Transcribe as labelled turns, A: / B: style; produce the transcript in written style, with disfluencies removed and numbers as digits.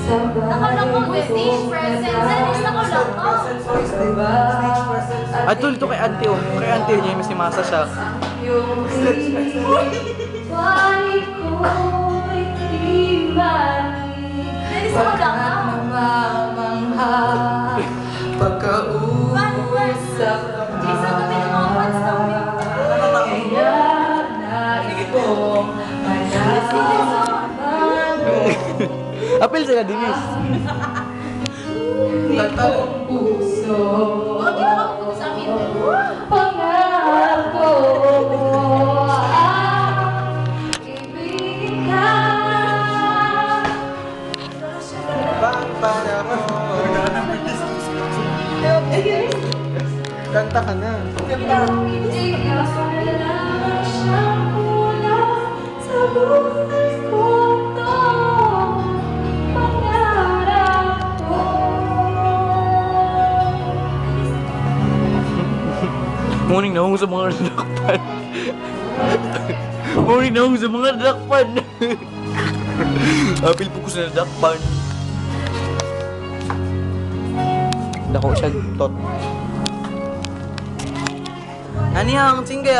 A: Nakala ko, stage presence. Zanis ako lang to.
B: Tol, ito kay auntie oh. Kay auntie niya, mas masa siya.
A: Zanis ako lang to.
C: Pagkausap
A: Isa kami ng mga fans kami.
C: kaya naipong
B: Apil sila, Dinis.
C: Tatang puso
A: Huwag yung makaputo sa amin.
C: pangako ibigin ka.
B: Kanta ka na.
C: Hindi ka pala siyang kulang sa buhay ko to. Pangarap ko.
B: Morning na ako sa mga nadakpan. Morning na ako sa mga nadakpan. Apil po ko sa nadakpan. Dako siya, tot. Ano yung singgay?